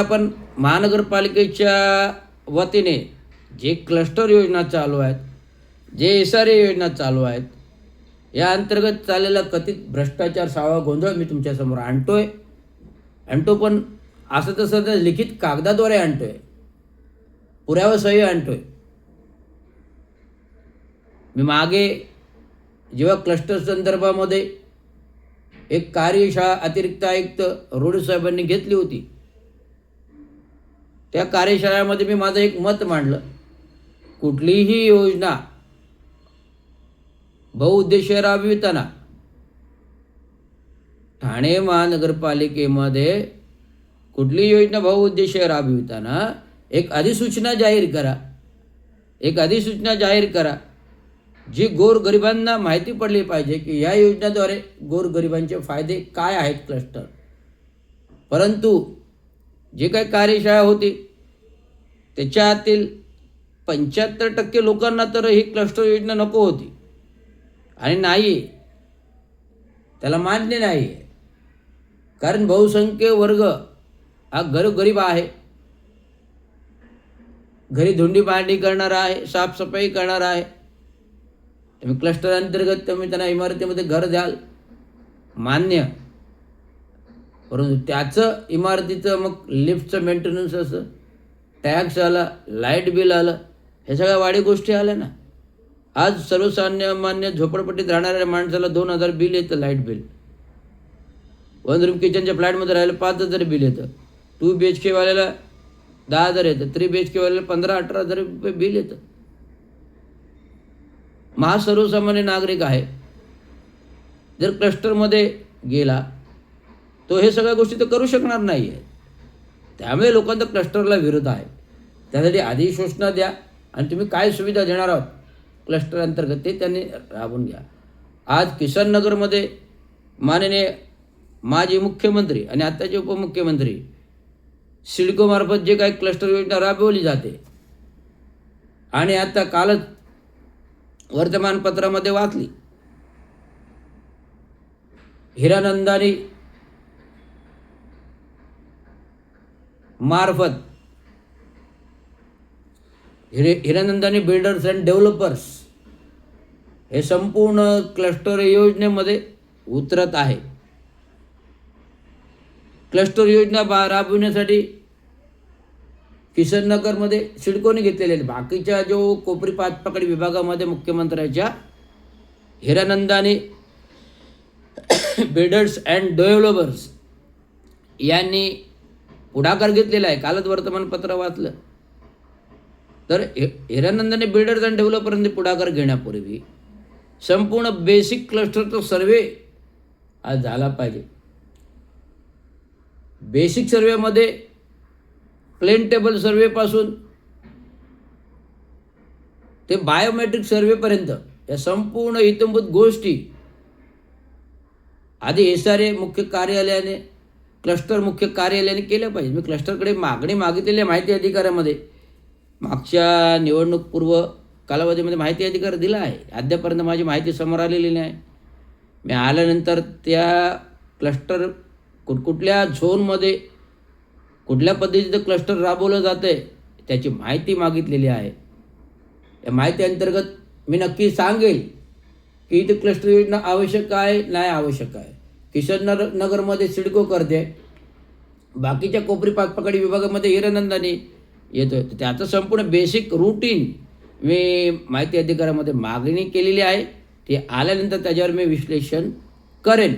पण महानगरपालिकेच्या वतीने जे क्लस्टर योजना चालू आहेत, जे SRA योजना चालू आहेत, या अंतर्गत चाललेला कथित भ्रष्टाचार सावळा गोंधळ मी तुमच्यासमोर आणतो पण असं तसं तर लिखित कागदाद्वारे आणतोय, पुराव्यासही आणतोय. मी मागे जेव्हा क्लस्टर संदर्भामध्ये एक कार्यशाळा अतिरिक्त आयुक्त रोडे साहेबांनी घेतली होती, त्या कार्यशाळेमध्ये मी माझं एक मत मांडलं. कुठलीही योजना बहुउद्देशीय राबविताना ठाणे महानगरपालिकेमध्ये कुठली योजना बहुउद्देशीय राबविताना एक अधिसूचना जाहीर करा जी गोरगरिबांना माहिती पडली पाहिजे की या योजनेद्वारे गोरगरिबांचे फायदे काय आहेत क्लस्टर. परंतु जे काही कार्यशाळा होती त्याच्यातील 75% लोकांना तर ही क्लस्टर योजना नको होती आणि नाही, त्याला मान्य नाही. कारण बहुसंख्य वर्ग हा गरीब आहे, घरी धुंडी भांडी करणारा आहे, साफसफाई करणारा आहे. तुम्ही क्लस्टर अंतर्गत तुम्ही त्यांना इमारतीमध्ये घर द्याल, मान्य. परंतु त्याचं इमारतीचं मग लिफ्टचं मेंटेनन्स असं, टॅक्स आला, लाईट बिल आलं, हे सगळ्या वाढी गोष्टी आल्या ना. आज सर्वसामान्य झोपडपट्टीत राहणाऱ्या माणसाला 2000 बिल येतं, लाईट बिल. 1 रूम किचनच्या फ्लॅटमध्ये राहिलं 5000 बिल येतं. 2 BHK वाल्याला 10,000 येतं, 3 BHK वाल्याला 15-18,000 रुपये बिल येतं. सर्वसामान्य नागरिक आहे, जर क्लस्टरमध्ये गेला तो हे सगळ्या गोष्टी तर करू शकणार नाही आहे. त्यामुळे लोकांचा क्लस्टरला विरोध आहे. त्यासाठी अधिसूचना द्या आणि तुम्ही काय सुविधा देणार आहोत क्लस्टर अंतर्गत ते त्यांनी राबवून घ्या. आज किसन नगरमध्ये माननीय माजी मुख्यमंत्री आणि आत्ताचे उपमुख्यमंत्री सिडकोमार्फत जे काही क्लस्टर योजना राबवली जाते आणि आता कालच वर्तमानपत्रामध्ये वाचली, हिरानंदानी मार्फत हिरानंदानी बिल्डर्स अँड डेव्हलपर्स हे संपूर्ण क्लस्टर योजनेमध्ये उतरत आहे. क्लस्टर योजना राबविण्यासाठी किशननगरमध्ये सिडकोने घेतलेले आहेत. बाकीच्या जो कोपरी पाचपकडी विभागामध्ये मुख्यमंत्र्याच्या हिरानंदानी बिल्डर्स अँड डेव्हलपर्स यांनी पुढाकार घेतलेला आहे. कालच वर्तमानपत्र वाचलं. तर हिरानंदानी बिल्डर्स अँड डेव्हलपर्सने पुढाकार घेण्यापूर्वी संपूर्ण बेसिक क्लस्टरचा सर्वे आज झाला पाहिजे. बेसिक सर्वेमध्ये प्लेन टेबल सर्वेपासून ते बायोमेट्रिक सर्वेपर्यंत या संपूर्ण इत्थंभूत गोष्टी आधी SRA मुख्य कार्यालयाने, क्लस्टर मुख्य कार्यालयाने केल्या पाहिजे. मी क्लस्टरकडे मागणी मागितलेली माहिती अधिकाऱ्यामध्ये मागच्या निवडणूक पूर्व कालावधीमध्ये माहिती अधिकार दिला आहे. अद्यापर्यंत माझी माहिती समोर आलेली नाही. मी आल्यानंतर त्या क्लस्टर कुठकुठल्या झोनमध्ये कुठल्या पद्धतीचं क्लस्टर राबवलं जातं आहे त्याची माहिती मागितलेली आहे. या माहिती अंतर्गत मी नक्की सांगेल की इथे क्लस्टर योजना आवश्यक आहे, नाही आवश्यक आहे. किशननगरमध्ये सिडको करते, बाकीच्या कोपरी पाचपकडी विभागामध्ये हिरानंदानी येतो. त्याचं संपूर्ण बेसिक रूटीन मी माहिती अधिकारामध्ये मागणी केलेली आहे. ते आल्यानंतर त्याच्यावर मी विश्लेषण करेन.